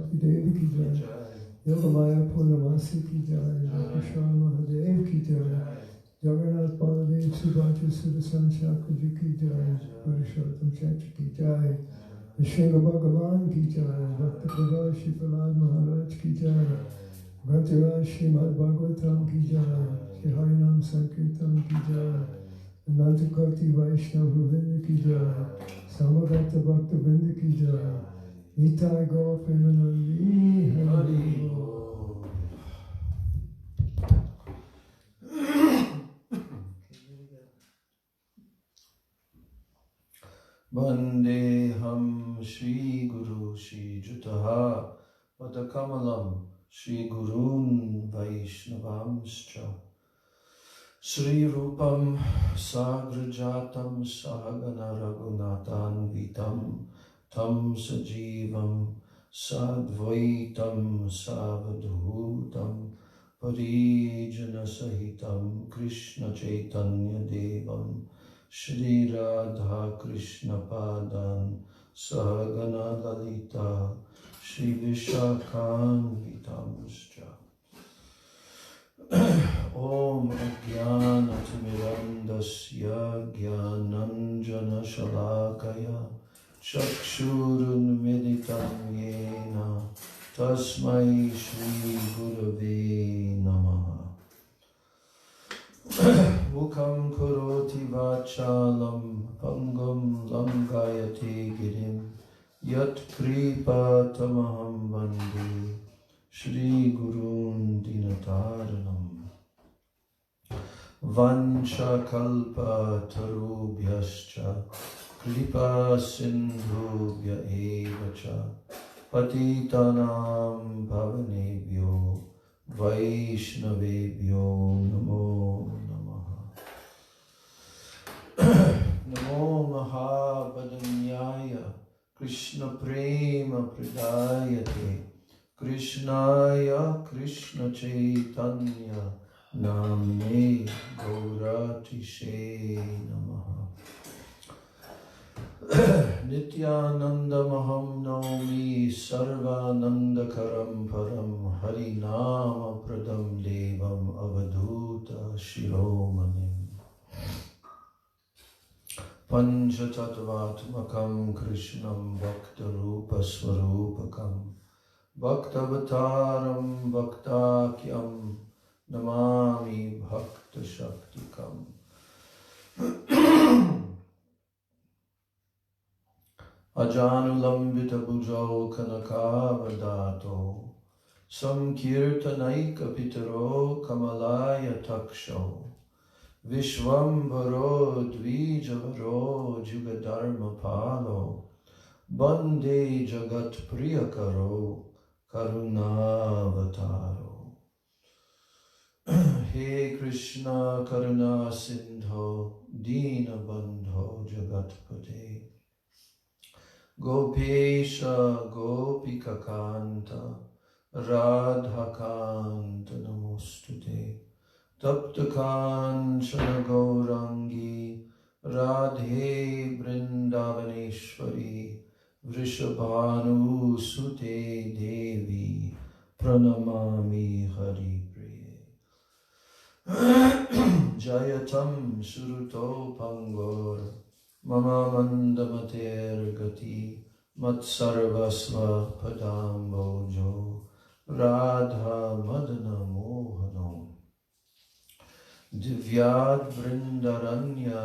Bhakti Devi ki jai, Yogamaya Purnamasi ki jai, Krishna Mahadev ki jai, Jagannath Baladev Subhati Sudasan Chakraji ki jai, Purushottam Chaitra ki jai, Vishnu Bhagavan ki jai, Bhakti Prabhu Shri Prahlad Maharaj ki jai, Grantiraj Srimad Bhagavatam ki jai, Shri Harinam Sankirtan ki jai, Anantakoti Vaishnav Vrinda ki jai, Samagata Bhakta Vrinda ki jai, Nitai Gaur Premanandi Hari Bol. Vandeham Shri Guru Shri Jutaha Padakamalam Shri Gurun Vaishnavamscha Shri Rupam Sagrajatam Sahagana Raghunathan Vitam Tam Sajivam Sadvaitam Savadhutam Parijana Sahitam Krishna Chaitanya Devam Shri Radha Krishna Padan Sahagana Lalita Shri Vishakhan Vitamscha Om Ajnana Timirandasya Jnananjana Shalakaya Chakshurun Militam Yena Tasmai Shri Gurave Namaha Mukam Karoti Vachalam Pangam Langayate Girim Yat Kripa Tamaham Vande Shri Gurun Dinataranam Vancha Kalpa Tarubhyascha Kripa Sindhubhya Evacha Patitanam Pavanebhyo Vaishnavebhyo Namo Namaha Namo Mahabhadanyaya Krishna Prema Pradayate Krishnaya Krishna Chaitanya Namne Gauratishe Namaha Nityananda Maham Naumi Sarvananda Karam Param Harinama Pradam Devam Avadhuta Shiromanim Panchatattvatmakam Krishnam Bhakta Rupa Swarupakam Bhaktavataram Bhaktakyam Namami Bhakta Shaktikam Ajanulambita Bhujao Kanakavadato Samkirtanaika Pitaro Kamalaya Taksho Vishwambharo Dvijavaro Jugadharma Palo Bande Jagat Priyakaro Karunavataro He Krishna Karuna Sindho Dina Bandho Jagatpate Gopesha Gopika Kanta Radha Kanta Namostute Tapta Kanchana Gaurangi Radhe Vrindavaneshwari Vrishabhanu Sute Devi Pranamami Hari Priye Jayatam Suruto Pangor Mama Mandamater Gati Matsarvasva Padambojo Radha Madana Mohano Divyad Vrindaranya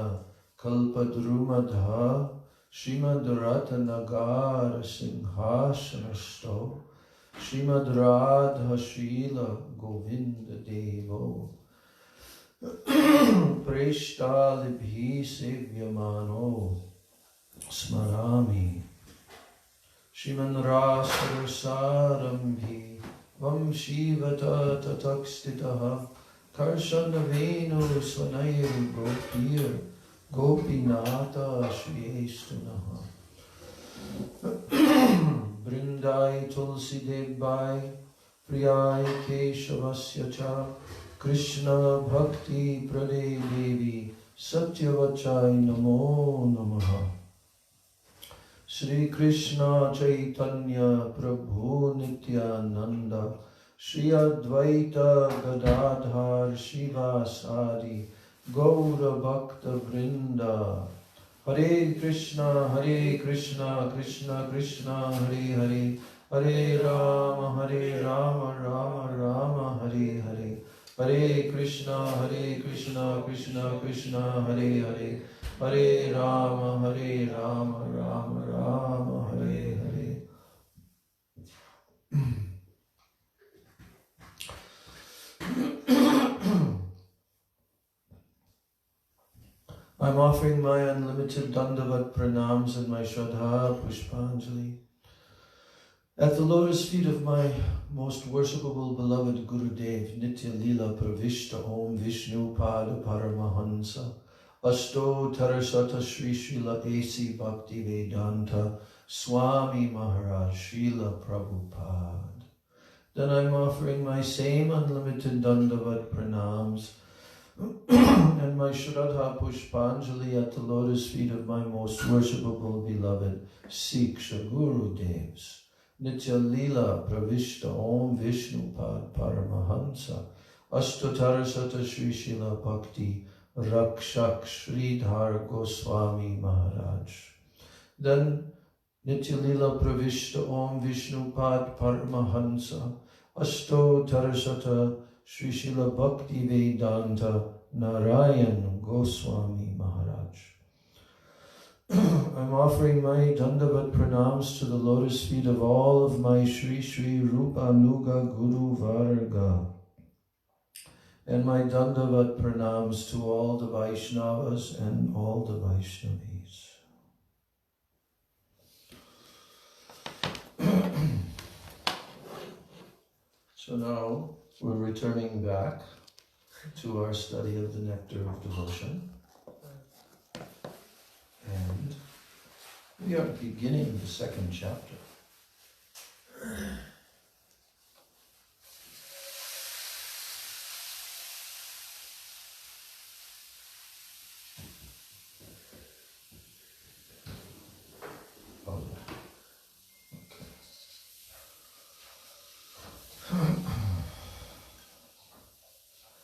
Kalpadrumadha Srimad Ratanagar Singhasanasto Srimad Radha Srila Govinda Devo Preshtalibhi Sevyamano Smarami Shriman Rasarasarambhi Vam Shivata Tatakstitaha Karshanavenu Swanayir Gopir Gopinata Shriyestunaha Brindai Tulsi Devbai Priyai Keshavasya Cha Krishna Bhakti Prade Devi Satyavachai Namo Namaha Shri Krishna Chaitanya Prabhu Shri Advaita Gadadhar Shivasadi Gaura Bhakta Vrinda. Hare Krishna, Krishna Krishna, Hare Hare, Hare Rama, Rama Rama, Hare Hare. Hare Krishna, Krishna Krishna, Hare Hare, Hare Rama, Rama Rama, Hare Hare. I'm offering my unlimited Dandavat pranams and my Shraddha Pushpanjali at the lotus feet of my most worshipable beloved Gurudev, Nitya Lila Pravishta Om Vishnu Pada Paramahansa, Asto Tarasata Sri Srila A.C. Bhakti Vedanta Swami Maharaj, Srila Prabhupada. Then I'm offering my same unlimited Dandavat pranams and my Shraddha Pushpanjali at the lotus feet of my most worshipable beloved Siksha Gurudevs, Nitya Lila Pravishta Om Vishnu Pad Paramahansa, Ashtotarasata Sri Srila Bhakti Rakshak Sridhar Goswami Maharaj. Then Nitya Lila Pravishta Om Vishnu Pad Paramahansa, Ashtotarasata Sri Srila Bhakti Vedanta Narayan Goswami Maharaj. I'm offering my Dandavat pranams to the lotus feet of all of my Sri Sri Rupa Nuga Guru Varga, and my Dandavat pranams to all the Vaishnavas and all the Vaishnavis. So now we're returning back to our study of the Nectar of Devotion. And we are beginning the second chapter. Oh, yeah. Okay.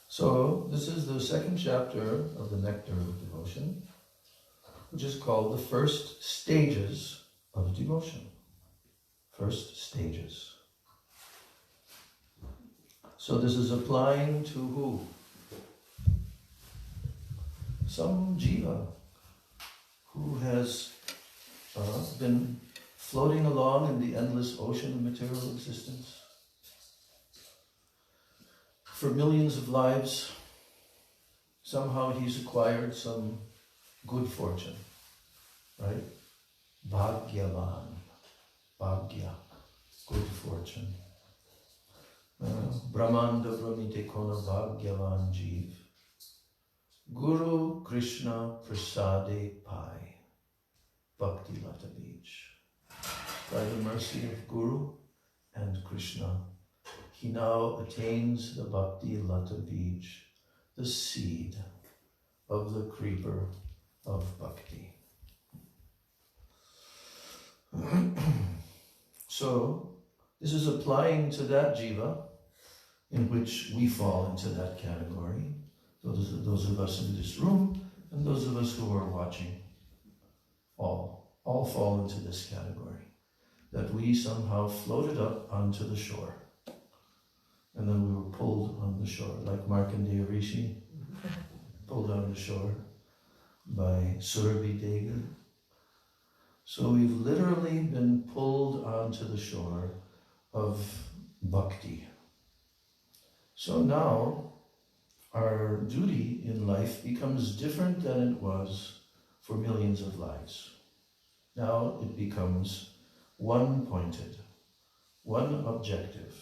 So, this is the second chapter of the Nectar of Devotion, which is called the first stages of devotion. First stages. So this is applying to who? Some jiva who has been floating along in the endless ocean of material existence for millions of lives. Somehow he's acquired some good fortune, right? Bhagyavan, Bhagya, good fortune. Brahmanda Brahmite Kona Bhagyavan Jeev. Guru Krishna Prasade Pai, Bhakti Lata Beach. By the mercy of Guru and Krishna, he now attains the Bhakti Lata Beach, the seed of the creeper of bhakti. So, this is applying to that jiva in which we fall into that category. Those of us in this room and those of us who are watching, all fall into this category. That we somehow floated up onto the shore. And then we were pulled on the shore, like Markandeya Rishi, pulled on the shore by Surabhi Devi. So we've literally been pulled onto the shore of bhakti. So now our duty in life becomes different than it was for millions of lives. Now it becomes one-pointed, one objective.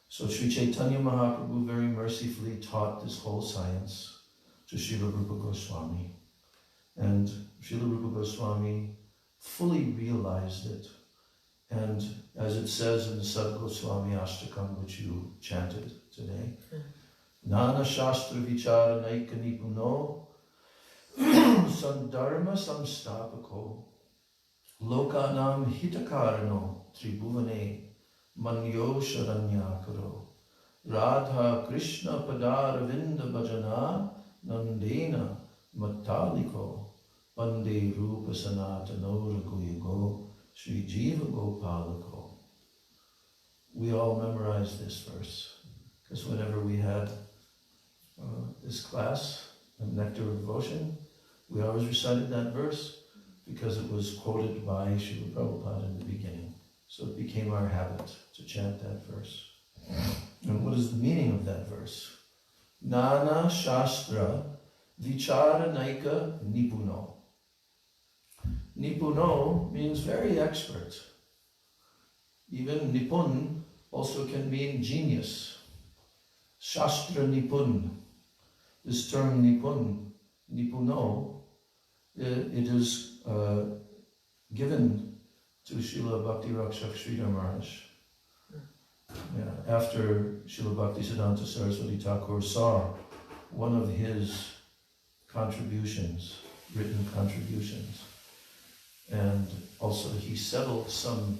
So Sri Chaitanya Mahaprabhu very mercifully taught this whole science to Srila Rupa Goswami. And Srila Rupa Goswami fully realized it. And as it says in the Sad Goswami Ashtakam, which you chanted today, Nana Shastra Vichara Naika Nipuno Sandharma Samstapako Lokanam Hitakarano Tribhuvane manyo sharanyakaro. Radha Krishna Padaravinda Bhajana Nandena Mataliko Pande Rupa Sanatano Raguyugo Sri Jiva Gopaliko. We all memorized this verse because whenever we had this class of Nectar of Devotion, we always recited that verse because it was quoted by Srila Prabhupada in the beginning. So it became our habit to chant that verse. And what is the meaning of that verse? Nana Shastra Vichara Naika Nipuno. Nipuno means very expert. Even Nipun also can mean genius. Shastra Nipun. This term Nipun, Nipuno, it is given to Srila Bhakti Rakshak Sridhar Maharaj. Yeah, after Srila Bhaktisiddhanta Saraswati Thakur saw one of his contributions, written contributions, and also he settled some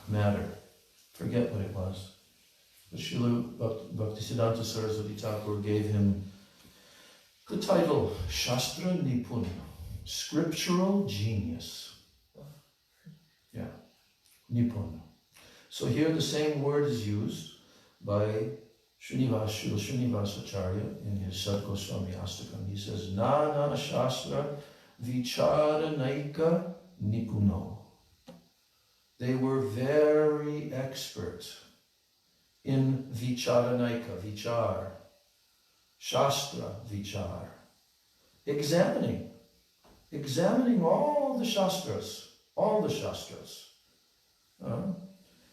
matter, forget what it was, but Srila Bhaktisiddhanta Saraswati Thakur gave him the title Shastra Nipun, scriptural genius. Yeah, Nipun. So here the same word is used by Srila Srinivasacharya in his Sad Goswami Astakam. He says, Nana Shastra Vichara Naika Nipuno. They were very expert in Vichara Naika, Vichar, Shastra Vichar, examining all the Shastras.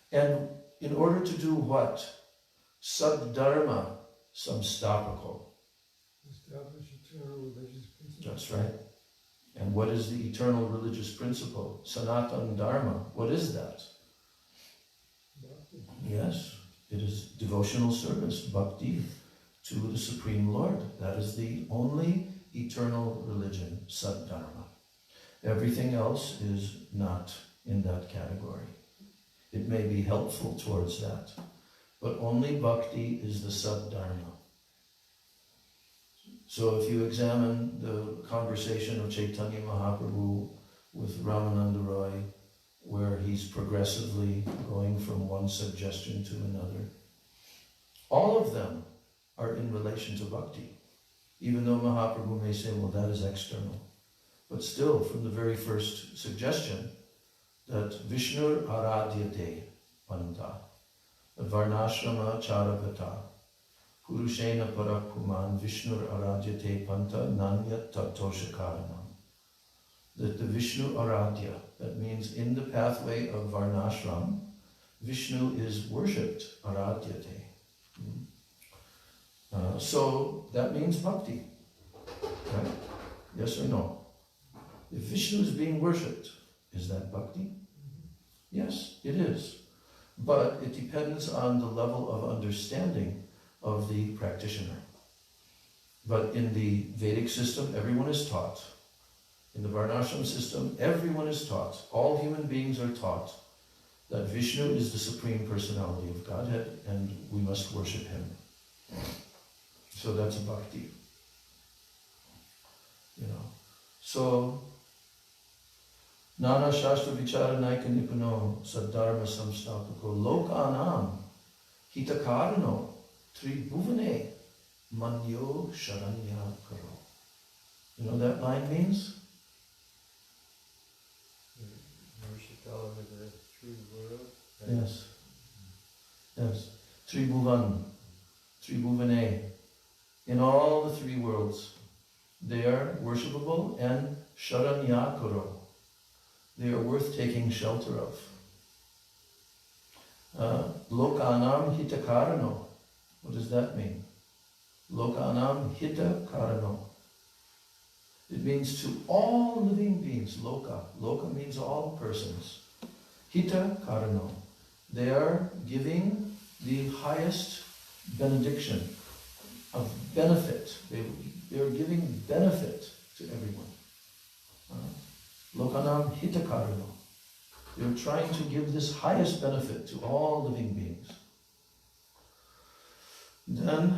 And in order to do what? Saddharma samstapako. Establish eternal religious principles. That's right. And what is the eternal religious principle? Sanatana Dharma. What is that? Bhakti. Yes, it is devotional service, bhakti, to the Supreme Lord. That is the only eternal religion, Saddharma. Everything else is not in that category. It may be helpful towards that, but only bhakti is the Saddharma. So if you examine the conversation of Chaitanya Mahaprabhu with Ramananda Roy, where he's progressively going from one suggestion to another, all of them are in relation to bhakti. Even though Mahaprabhu may say, well, that is external. But still, from the very first suggestion, that Vishnu Aradyate Panta, Varnashrama Charagata, Purushena Parakuman, Vishnu Aradyate Panta, Nanyat Tattoshakaranam. That the Vishnu Aradya, that means in the pathway of Varnashram, Vishnu is worshipped, Aradyate. So that means bhakti, right? Yes or no? If Vishnu is being worshipped, is that bhakti? Yes, it is. But it depends on the level of understanding of the practitioner. But in the Vedic system, everyone is taught. In the Varnashram system, everyone is taught. All human beings are taught that Vishnu is the Supreme Personality of Godhead and we must worship him. So that's bhakti. So Nana Shastra Vichara Naika Nipuno Saddharma Samstapako Lokanam Hitakarano Tribhuvane Manyo Sharanya Karo. You know what that line means? Worship all over the three worlds. Yes. Yes. Tribhuvan. Tribhuvane. In all the three worlds, they are worshipable and Sharanyakaro. They are worth taking shelter of. Lokanam hitakarano. What does that mean? Lokanam hitakarano. It means to all living beings. Loka. Loka means all persons. Hitakarano. They are giving the highest benediction of benefit. They are giving benefit to everyone. Lokanam hitakarano. You're trying to give this highest benefit to all living beings. Then,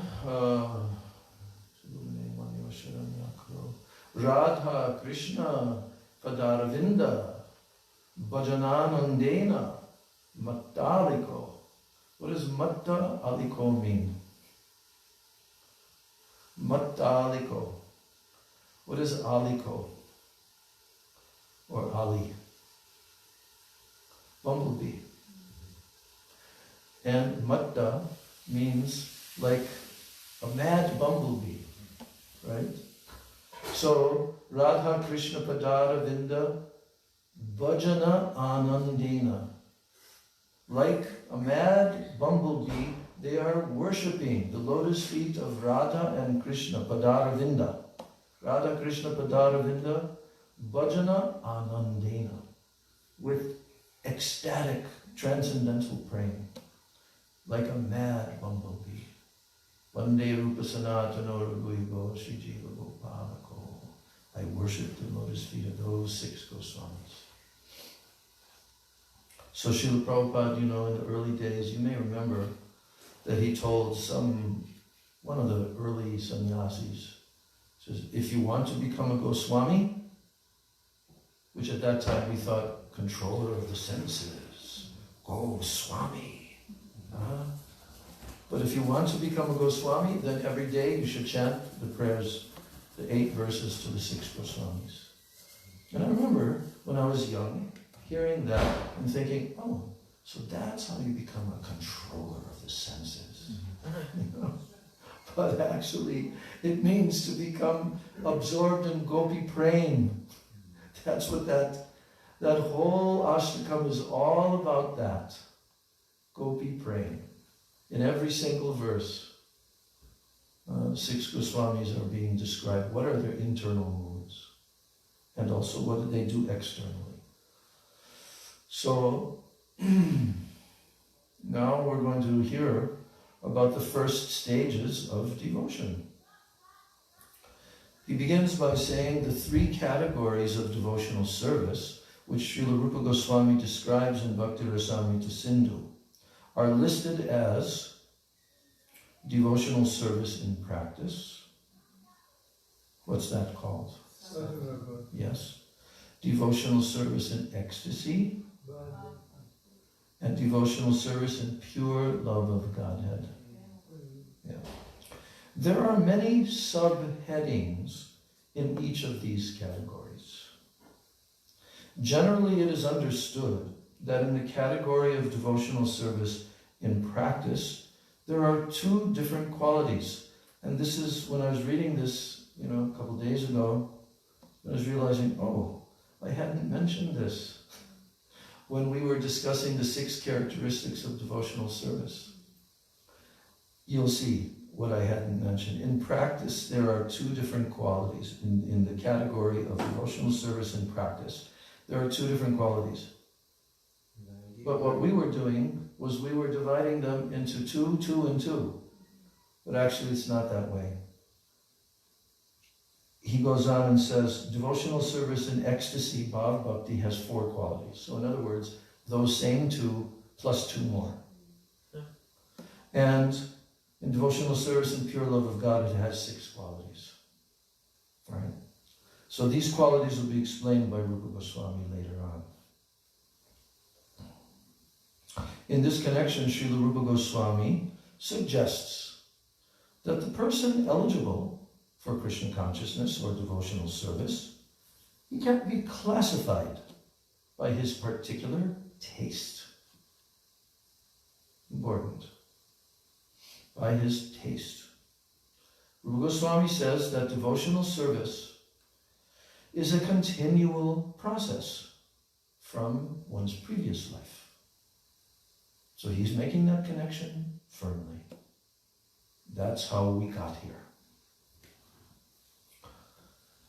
Radha Krishna Padaravinda Bhajananandena Mattaliko. What does Matta Aliko mean? Mattaliko. What is Aliko? Or Ali? Bumblebee. And Matta means like a mad bumblebee, right? So, Radha Krishna Padara Vinda Bhajana Anandena. Like a mad bumblebee, they are worshipping the lotus feet of Radha and Krishna Padara Vinda. Radha Krishna Padara Vinda Bhajana Anandena. With ecstatic, transcendental praying. Like a mad bumblebee. Vande Rupa Sanatana Raghuigo Sri Jiva Gopalako. I worship the lotus feet of those 6 Goswamis. So Srila Prabhupada, in the early days, you may remember that he told one of the early sannyasis, says, if you want to become a Goswami, which at that time we thought controller of the senses, Goswami. But if you want to become a Goswami, then every day you should chant the prayers, the 8 verses to the 6 Goswamis. And I remember when I was young, hearing that and thinking, oh, so that's how you become a controller of the senses. But actually, it means to become absorbed in gopi praying. That's what that whole ashtakam is all about, that. Gopi praying. In every single verse, 6 Goswamis are being described. What are their internal moods? And also, what do they do externally? So, now we're going to hear about the first stages of devotion. He begins by saying the 3 categories of devotional service, which Srila Rupa Goswami describes in Bhakti Rasamrita Sindhu, are listed as devotional service in practice. What's that called? Yes. Devotional service in ecstasy. And devotional service in pure love of Godhead. Yeah. There are many subheadings in each of these categories. Generally, it is understood that in the category of devotional service in practice, there are 2 different qualities. And this is, when I was reading this, a couple days ago, I was realizing, oh, I hadn't mentioned this when we were discussing the 6 characteristics of devotional service. You'll see what I hadn't mentioned. In practice, there are 2 different qualities in the category of devotional service in practice. There are 2 different qualities. But what we were doing was we were dividing them into 2, 2, and 2. But actually it's not that way. He goes on and says, devotional service in ecstasy, Bhav Bhakti, has 4 qualities. So in other words, those same 2 plus 2 more. Yeah. And in devotional service in pure love of God, it has 6 qualities. Right? So these qualities will be explained by Rupa Goswami later on. In this connection, Srila Rupa Goswami suggests that the person eligible for Krishna consciousness or devotional service, he can't be classified by his particular taste. Important. By his taste. Rupa Goswami says that devotional service is a continual process from one's previous life. So he's making that connection firmly. That's how we got here.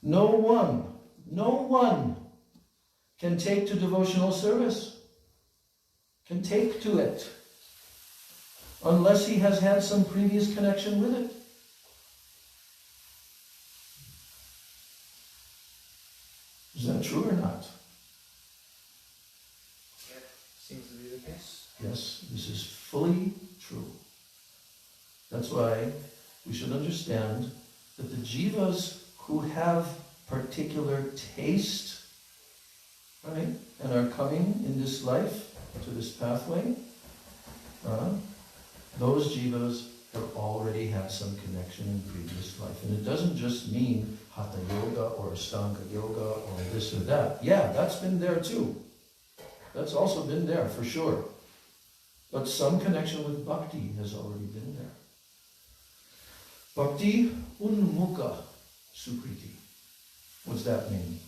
No one can take to devotional service, can take to it, unless he has had some previous connection with it. Is that true or not? Yes, this is fully true. That's why we should understand that the jivas who have particular taste, right, and are coming in this life to this pathway, those jivas have already had some connection in previous life. And it doesn't just mean hatha yoga or ashtanga yoga or this or that. Yeah, that's been there too. That's also been there for sure. But some connection with bhakti has already been there. Bhakti unmukha sukriti. What's that mean?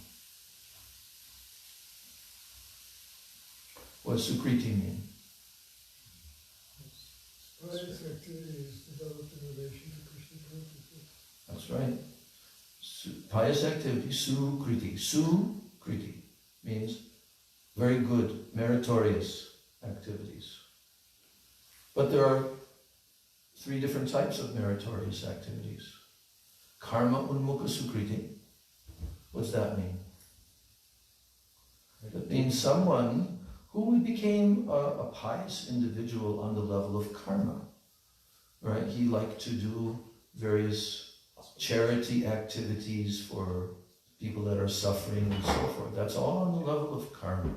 What's sukriti mean? Pious activities developed in relation to Krishna consciousness. That's right. Pious activity, sukriti. Sukriti means very good, meritorious activities. But there are 3 different types of meritorious activities. Karma unmukha sukriti. What's that mean? That means someone who became a pious individual on the level of karma, right? He liked to do various charity activities for people that are suffering and so forth. That's all on the level of karma.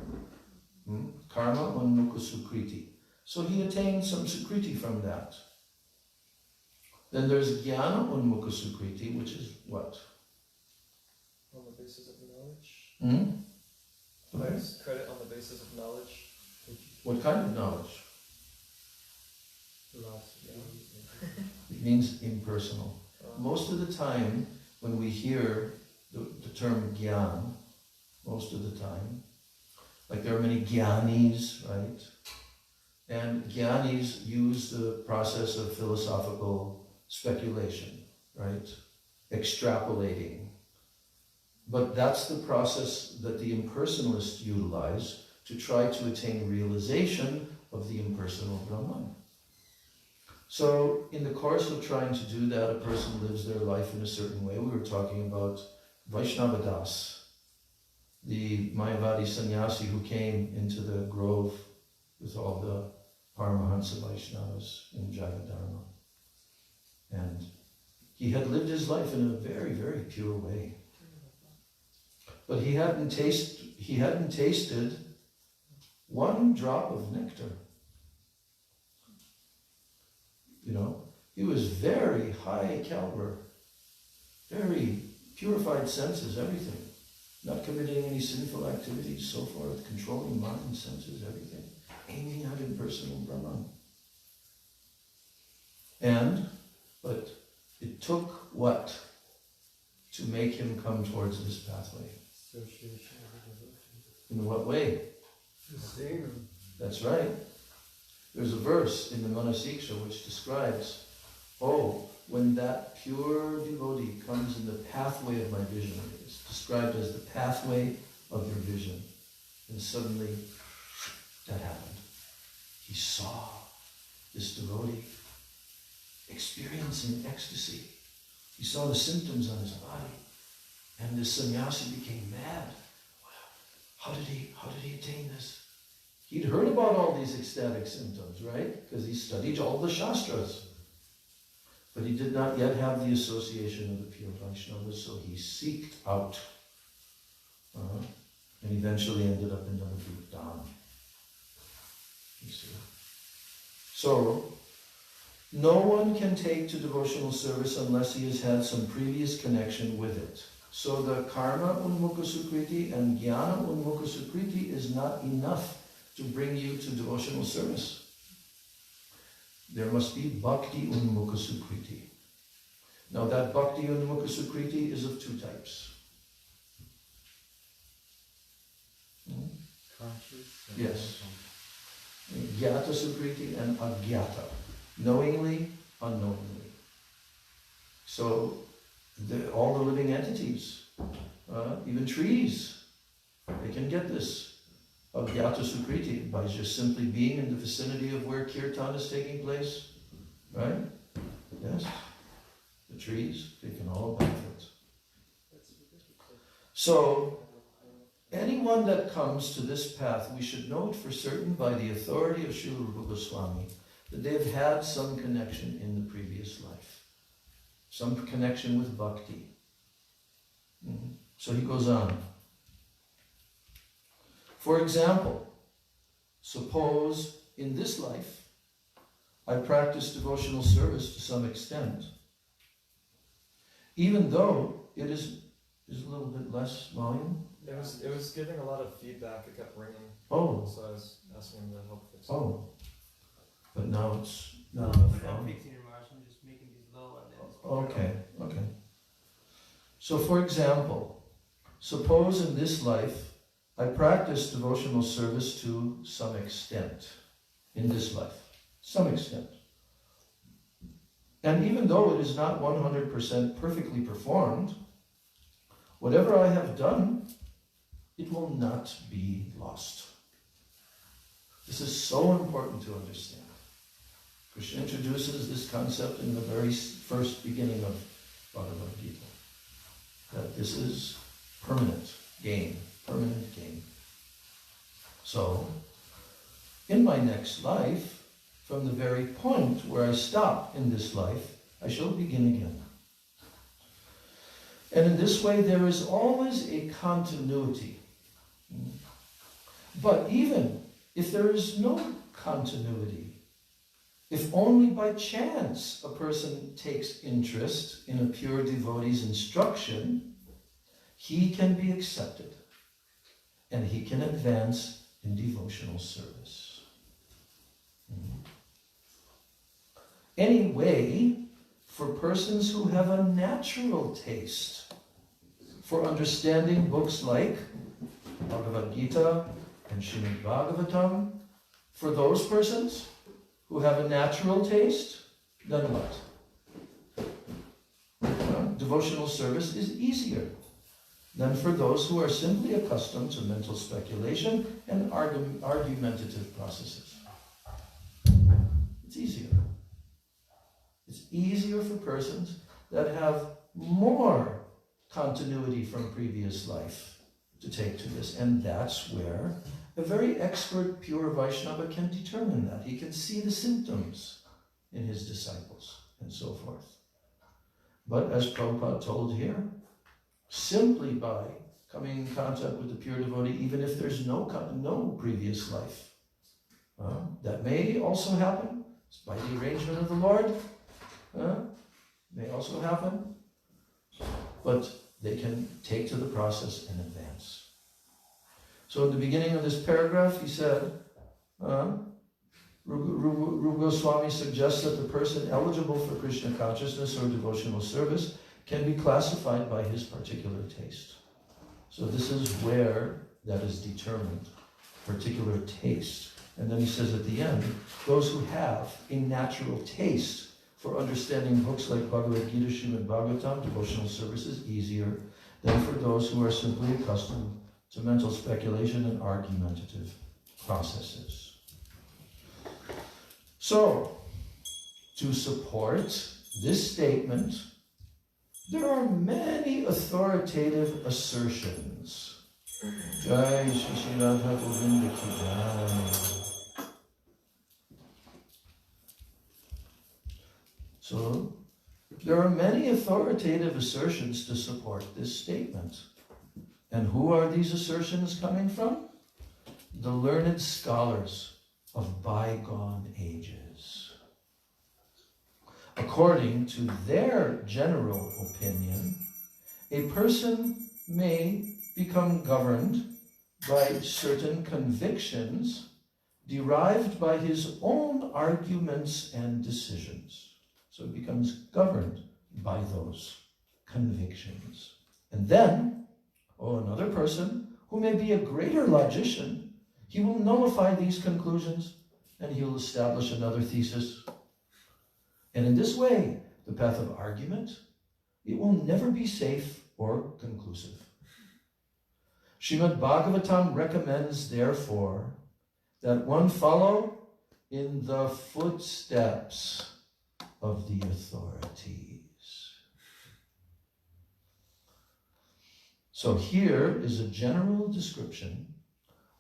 Karma unmukha sukriti. So he attained some sukriti from that. Then there's jnana unmukha sukriti, which is what? On the basis of knowledge. Credit on the basis of knowledge. What kind of knowledge? Philosophy. It means impersonal. Most of the time, when we hear the term gyan, most of the time, like there are many jnanis, right? And jnanis use the process of philosophical speculation, right? Extrapolating. But that's the process that the impersonalists utilize to try to attain realization of the impersonal Brahman. So in the course of trying to do that, a person lives their life in a certain way. We were talking about Vaishnava Das, the Mayavadi sannyasi who came into the grove with all the Paramahansa Vaishnavas in Jagadharma. And he had lived his life in a very, very pure way. But he hadn't tasted one drop of nectar. You know, he was very high caliber, very purified senses, everything. Not committing any sinful activities, so forth, controlling mind, senses, everything. Aiming at impersonal Brahman. But it took what to make him come towards this pathway? In what way? That's right. There's a verse in the Manasiksha which describes, when that pure devotee comes in the pathway of my vision, it's described as the pathway of your vision. And suddenly, that happened. He saw this devotee experiencing ecstasy. He saw the symptoms on his body. And this sannyasi became mad. Wow, how did he attain this? He'd heard about all these ecstatic symptoms, right? Because he studied all the Shastras. But he did not yet have the association of the pure Vaishnavas, so he seeked out. And eventually ended up in Navadvip Dham. You see? So, no one can take to devotional service unless he has had some previous connection with it. So the karma unmukha sukriti and jnana unmukha sukriti is not enough to bring you to devotional service. There must be bhakti unmukha sukriti. Now that bhakti unmukha sukriti is of 2 types. Yes. Gyata sukriti and agyata. Knowingly, unknowingly. So all the living entities, even trees, they can get this agyata sukriti by just simply being in the vicinity of where kirtan is taking place, right? Yes, the trees, they can all benefit. So anyone that comes to this path, we should note for certain by the authority of Srila Rupa Goswami that they've had some connection in the previous life, some connection with bhakti. So he goes on. For example, suppose in this life I practice devotional service to some extent, even though it is a little bit less volume. It was giving a lot of feedback. It kept ringing. Oh. So I was asking him to help fix it. Oh. But now it's not No, enough we're not volume. fixing it, Maharaj. I'm just making these low and then... Okay. So for example, suppose in this life I practice devotional service to some extent. In this life. Some extent. And even though it is not 100% perfectly performed, whatever I have done, it will not be lost. This is so important to understand. Krishna introduces this concept in the very first beginning of Bhagavad Gita, that this is permanent gain. So, in my next life, from the very point where I stop in this life, I shall begin again. And in this way, there is always a continuity. But even if there is no continuity, if only by chance a person takes interest in a pure devotee's instruction, he can be accepted and he can advance in devotional service. Anyway, for persons who have a natural taste for understanding books like Bhagavad Gita and Srimad Bhagavatam, for those persons who have a natural taste, then what? Devotional service is easier than for those who are simply accustomed to mental speculation and argumentative processes. It's easier. It's easier for persons that have more continuity from previous life to take to this. And that's where a very expert pure Vaishnava can determine that. He can see the symptoms in his disciples and so forth. But as Prabhupada told here, simply by coming in contact with the pure devotee, even if there's no previous life, that may also happen. It's by the arrangement of the Lord. May also happen. But they can take to the process and advance. So in the beginning of this paragraph, he said, Rupa Goswami suggests that the person eligible for Krishna consciousness or devotional service can be classified by his particular taste. So this is where that is determined, particular taste. And then he says at the end, those who have a natural taste for understanding books like Bhagavad Gita, Srimad Bhagavatam, devotional service is easier than for those who are simply accustomed to mental speculation and argumentative processes. So, to support this statement, there are many authoritative assertions. Jai Shri Radha Govinda Ki Jai. So, there are many authoritative assertions to support this statement. And who are these assertions coming from? The learned scholars of bygone ages. According to their general opinion, a person may become governed by certain convictions derived by his own arguments and decisions. So he becomes governed by those convictions. And then, another person who may be a greater logician, he will nullify these conclusions and he will establish another thesis. And in this way, the path of argument, it will never be safe or conclusive. Srimad Bhagavatam recommends, therefore, that one follow in the footsteps of the authorities. So here is a general description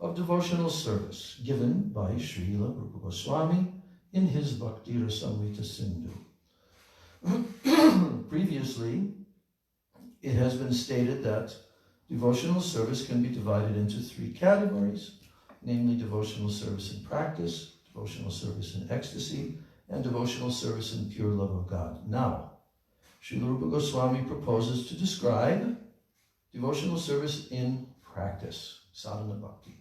of devotional service given by Srila Rupa Goswami in his Bhakti Rasamrita Sindhu. Previously, it has been stated that devotional service can be divided into 3 categories, namely devotional service in practice, devotional service in ecstasy, and devotional service in pure love of God. Now, Srila Rupa Goswami proposes to describe devotional service in practice, sadhana bhakti.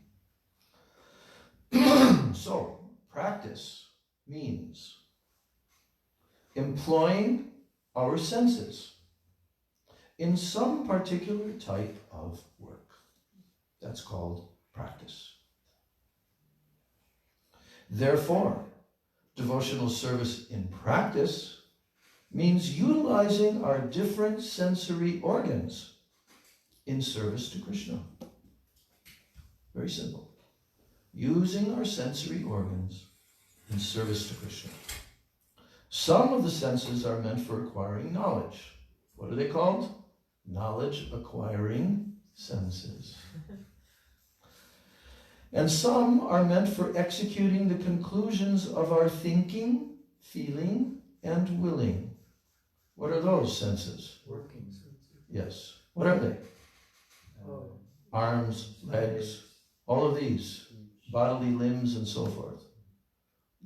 So, practice means employing our senses in some particular type of work. That's called practice. Therefore, devotional service in practice means utilizing our different sensory organs in service to Krishna. Very simple. Using our sensory organs in service to Krishna. Some of the senses are meant for acquiring knowledge. What are they called? Knowledge acquiring senses. And some are meant for executing the conclusions of our thinking, feeling, and willing. What are those senses? Working senses. Yes. What are they? Arms, legs, all of these, bodily limbs and so forth.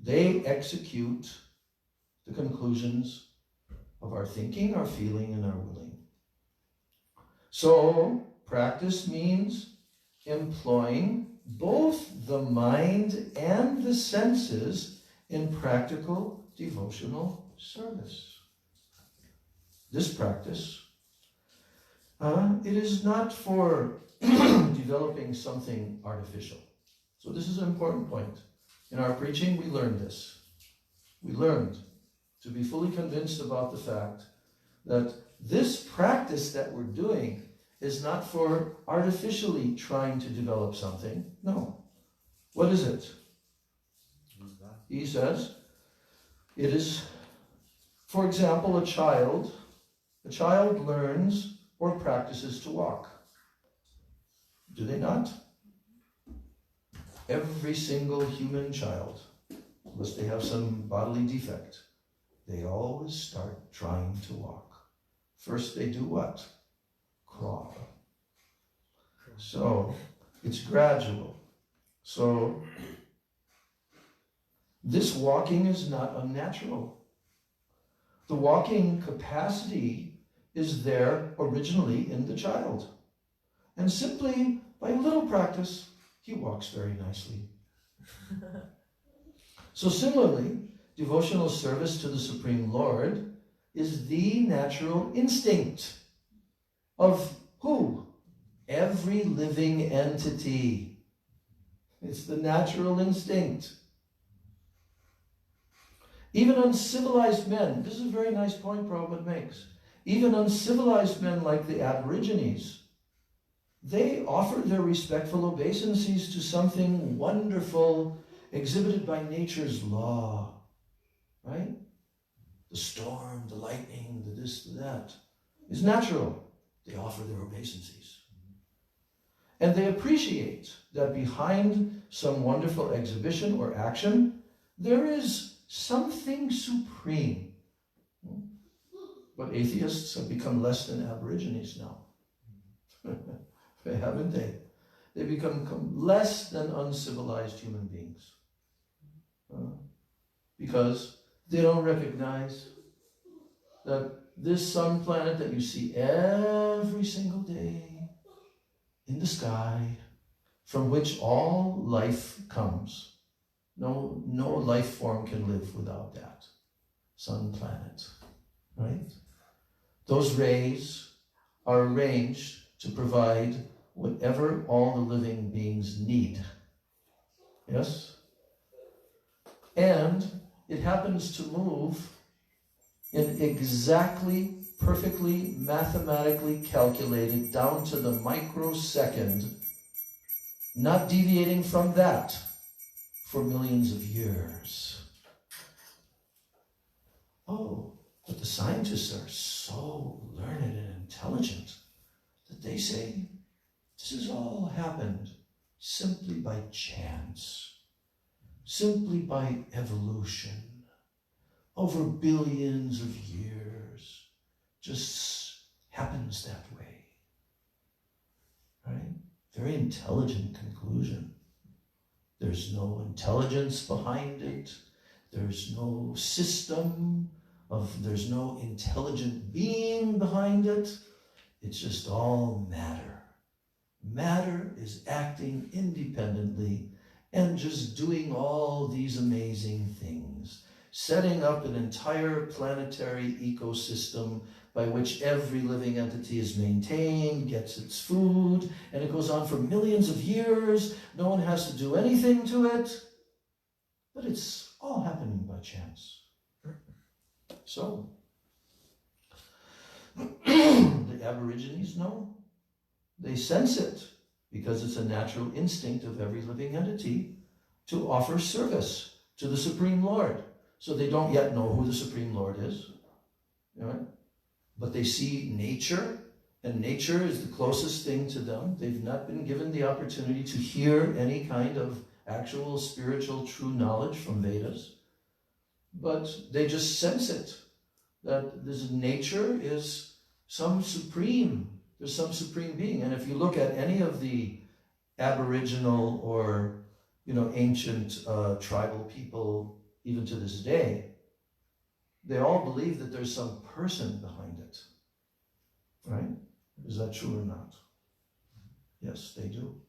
They execute the conclusions of our thinking, our feeling, and our willing. So, practice means employing both the mind and the senses in practical devotional service. This practice, it is not for developing something artificial. So this is an important point. In our preaching, we learned this. We learned to be fully convinced about the fact that this practice that we're doing is not for artificially trying to develop something. No. What is it? He says, it is, for example, a child learns or practices to walk. Do they not? Every single human child, unless they have some bodily defect, they always start trying to walk. First they do what? Crawl. So it's gradual. So this walking is not unnatural. The walking capacity is there originally in the child. And simply by little practice, he walks very nicely. So similarly, devotional service to the Supreme Lord is the natural instinct of who? Every living entity. It's the natural instinct. Even uncivilized men, this is a very nice point Prabhupada makes, even uncivilized men like the Aborigines, they offer their respectful obeisances to something wonderful exhibited by nature's law, right? The storm, the lightning, the this, the that, is natural. They offer their obeisances. And they appreciate that behind some wonderful exhibition or action, there is something supreme. But atheists have become less than Aborigines now. Haven't they? They become less than uncivilized human beings. Because they don't recognize that this sun planet that you see every single day in the sky, from which all life comes, no life form can live without that sun planet, right? Those rays are arranged to provide whatever all the living beings need. Yes? And it happens to move in exactly, perfectly, mathematically calculated down to the microsecond, not deviating from that for millions of years. Oh, but the scientists are so learned and intelligent that they say this has all happened simply by chance, simply by evolution, over billions of years, just happens that way, right? Very intelligent conclusion. There's no intelligence behind it. There's no system there's no intelligent being behind it. It's just all matter. Matter is acting independently and just doing all these amazing things, setting up an entire planetary ecosystem by which every living entity is maintained, gets its food, and it goes on for millions of years. No one has to do anything to it, but it's all happening by chance. So, the Aborigines know. They sense it because it's a natural instinct of every living entity to offer service to the Supreme Lord. So they don't yet know who the Supreme Lord is, right? But they see nature, and nature is the closest thing to them. They've not been given the opportunity to hear any kind of actual spiritual true knowledge from Vedas, but they just sense it, that this nature is there's some supreme being. And if you look at any of the Aboriginal or ancient tribal people, even to this day, they all believe that there's some person behind it, right? Is that true or not? Yes, they do.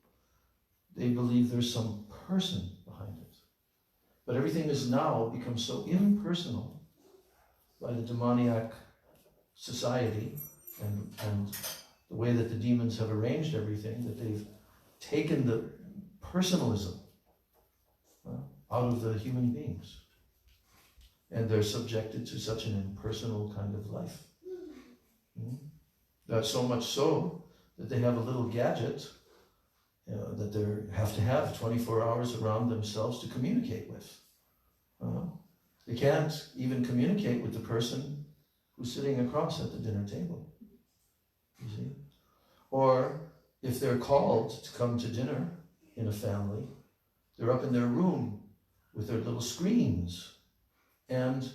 They believe there's some person behind it. But everything has now become so impersonal by the demoniac society and the way that the demons have arranged everything, that they've taken the personalism out of the human beings. And they're subjected to such an impersonal kind of life. That's so much so that they have a little gadget that they have to have 24 hours around themselves to communicate with. They can't even communicate with the person who's sitting across at the dinner table, you see. Or if they're called to come to dinner in a family, they're up in their room with their little screens, and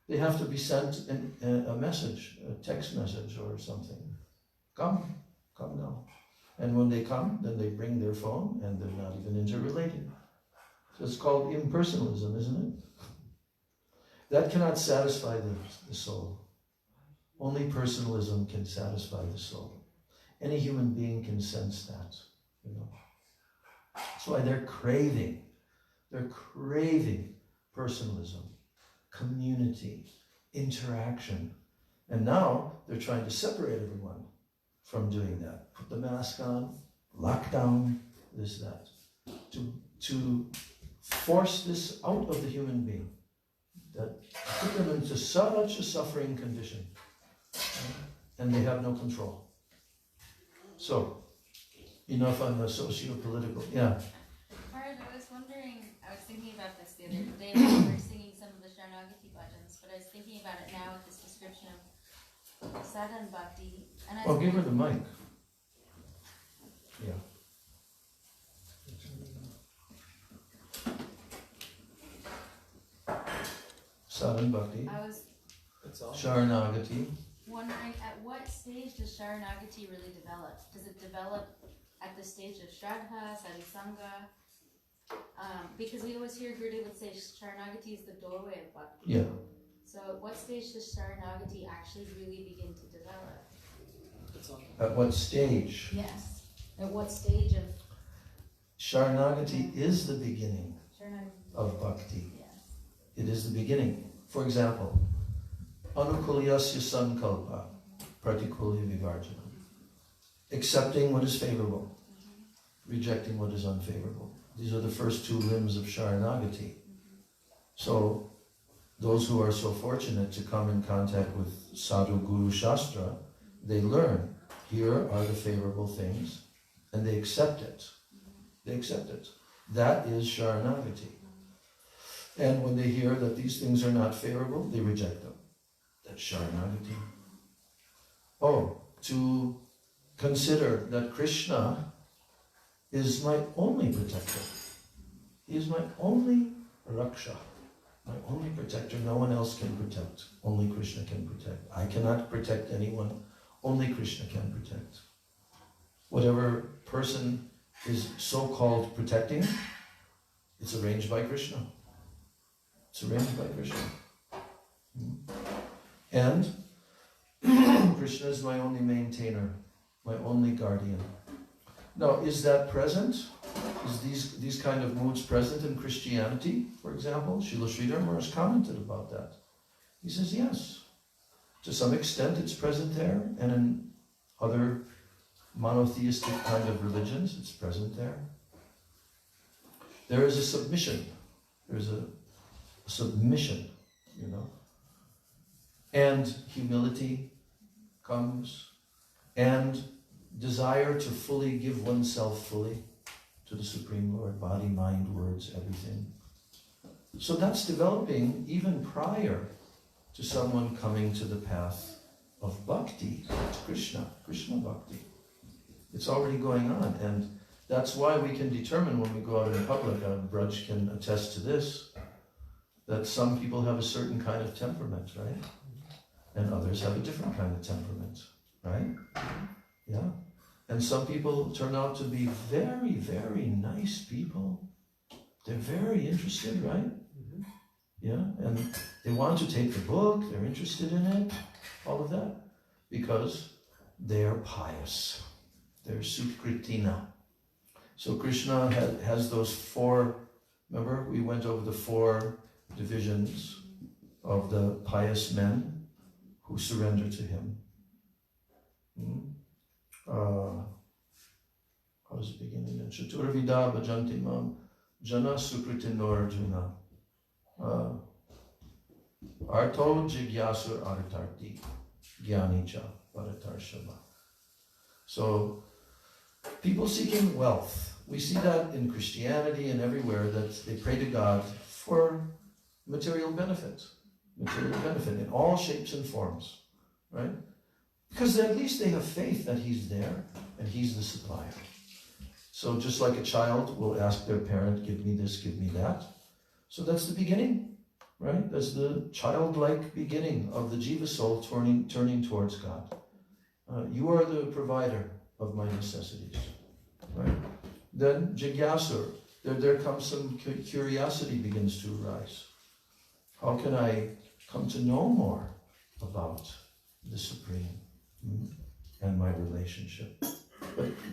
they have to be sent a message, a text message or something. Come now. And when they come, then they bring their phone, and they're not even interrelated. So it's called impersonalism, isn't it? That cannot satisfy the soul. Only personalism can satisfy the soul. Any human being can sense that, That's why they're craving personalism, community, interaction. And now they're trying to separate everyone from doing that. Put the mask on, lockdown, this, that. To force this out of the human being. That put them into such a suffering condition. And they have no control. So, enough on the socio-political. Yeah. Maharaj, I was thinking about this the other day when we were singing some of the Sharanagati bhajans, but I was thinking about it now with this description of sadhan bhakti. And Give her the mic. Yeah. Sadhan bhakti. Sharanagati. Wondering, at what stage does Sharanagati really develop? Does it develop at the stage of Shraddha, Sadhisanga? Because we always hear Gurudev would say Sharanagati is the doorway of bhakti. Yeah. So at what stage does Sharanagati actually really begin to develop? At what stage? Yes. At what stage of... Sharanagati is the beginning of bhakti. Yes. It is the beginning. For example, anukulyasya sankalpa pratikulya vivarjana. Accepting what is favorable, rejecting what is unfavorable. These are the first two limbs of Sharanagati. So, those who are so fortunate to come in contact with Sadhu Guru Shastra, they learn, here are the favorable things, and they accept it. They accept it. That is Sharanagati. And when they hear that these things are not favorable, they reject them. That's Sharanagati. To consider that Krishna is my only protector. He is my only Raksha, my only protector. No one else can protect. Only Krishna can protect. I cannot protect anyone. Only Krishna can protect. Whatever person is so-called protecting, it's arranged by Krishna. It's arranged by Krishna. And Krishna is my only maintainer, my only guardian. Now, is that present? Is these kind of moods present in Christianity, for example? Srila Sridhar Maharaj commented about that. He says, yes. To some extent it's present there, and in other monotheistic kind of religions, it's present there. There is a submission. There's a submission, you know. And humility comes, and desire to fully give oneself fully to the Supreme Lord, body, mind, words, everything. So that's developing even prior to someone coming to the path of bhakti, to Krishna bhakti. It's already going on, and that's why we can determine when we go out in public, Braj can attest to this, that some people have a certain kind of temperament, right? And others have a different kind of temperament, right? Yeah. And some people turn out to be very, very nice people. They're very interested, right? Yeah, and they want to take the book, they're interested in it, all of that, because they're pious. They're Sutkritina. So Krishna has those four, remember we went over the four divisions of the pious men who surrender to him. How's it beginning? Chaturvida bhajanti mam jana sukritinor arjuna. Arto jigyasur artarti gyanicha paratarshava. So, people seeking wealth. We see that in Christianity and everywhere, that they pray to God for material benefit in all shapes and forms, right? Because at least they have faith that He's there and He's the supplier. So just like a child will ask their parent, give me this, give me that. So that's the beginning, right? That's the childlike beginning of the jiva soul turning towards God. You are the provider of my necessities, right? Then jigyasur, there comes some curiosity begins to arise. How can I come to know more about the Supreme and my relationship?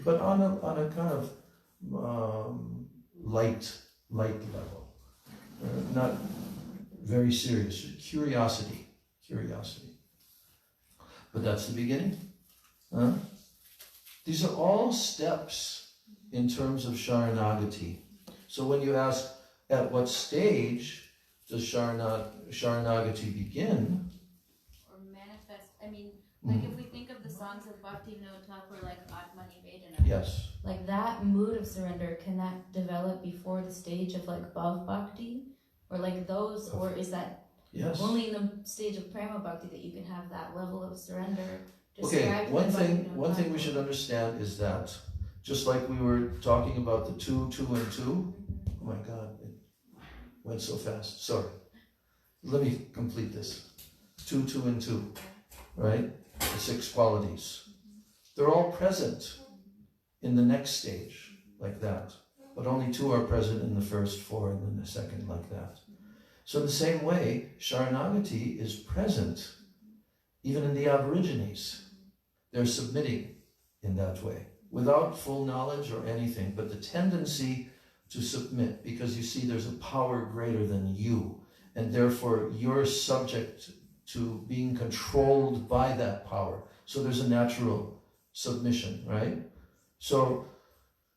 But on a kind of light level, not very serious. Curiosity. But that's the beginning. These are all steps in terms of Sharanagati. So when you ask, at what stage does Sharanagati begin? Or manifest, I mean, like if we think of the songs of Bhakti Vinod Thakur, like Atmani Vedana. Yes. Like that mood of surrender, can that develop before the stage of like Bhav Bhakti? Or like those, or is that only in the stage of Prema Bhakti that you can have that level of surrender? Okay, one thing we should understand is that, just like we were talking about the 2, 2, and 2, oh my God, it went so fast, sorry. Let me complete this. 2, 2, and 2, right? The 6 qualities. They're all present in the next stage, like that. But only 2 are present in the first 4 and then the second, like that. So in the same way, Sharanagati is present even in the Aborigines. They're submitting in that way, without full knowledge or anything, but the tendency to submit, because you see there's a power greater than you, and therefore you're subject to being controlled by that power. So there's a natural submission, right? So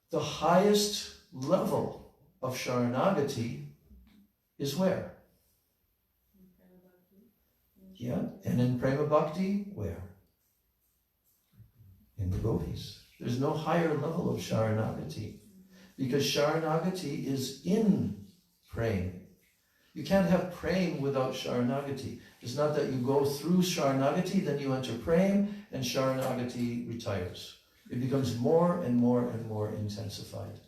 the highest level of Sharanagati is where? Yeah, and in Prema Bhakti, where? In the gopis. There's no higher level of Sharanagati, because Sharanagati is in praying. You can't have praying without Sharanagati. It's not that you go through Sharanagati, then you enter praying, and Sharanagati retires. It becomes more and more and more intensified.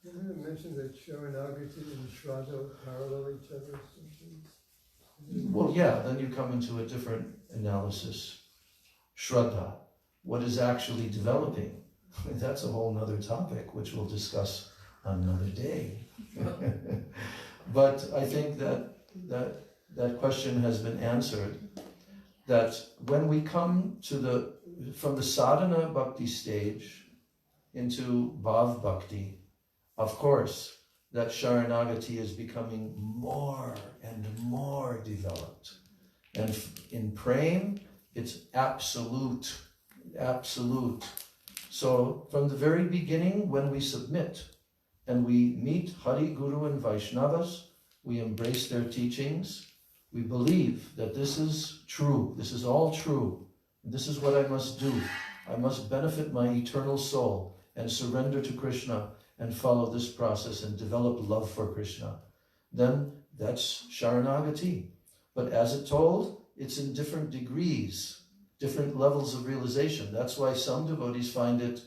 Didn't it mention that Sharanagati and Shraddha parallel each other or something? Well, yeah, then you come into a different analysis. Shraddha, what is actually developing? That's a whole nother topic, which we'll discuss on another day. But I think that question has been answered, that when we come to from the sadhana bhakti stage into bhav bhakti, of course, that Sharanagati is becoming more and more developed. And in prem, it's absolute. So from the very beginning, when we submit and we meet Hari, Guru and Vaishnavas, we embrace their teachings, we believe that this is true, this is all true, this is what I must do. I must benefit my eternal soul and surrender to Krishna and follow this process and develop love for Krishna. Then that's Sharanagati. But as it told, it's in different degrees, different levels of realization. That's why some devotees find it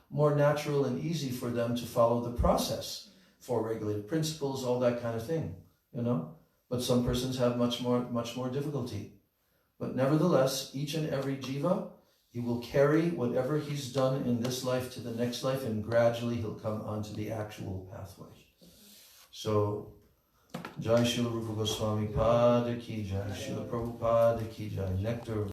more natural and easy for them to follow the process, four regulated principles, all that kind of thing, you know. But some persons have much more difficulty. But nevertheless, each and every jiva, he will carry whatever he's done in this life to the next life, and gradually he'll come onto the actual pathway. So, Jai Srila Rupa Goswami Pada Ki Jai, Srila Prabhupada Ki Jai, Nectar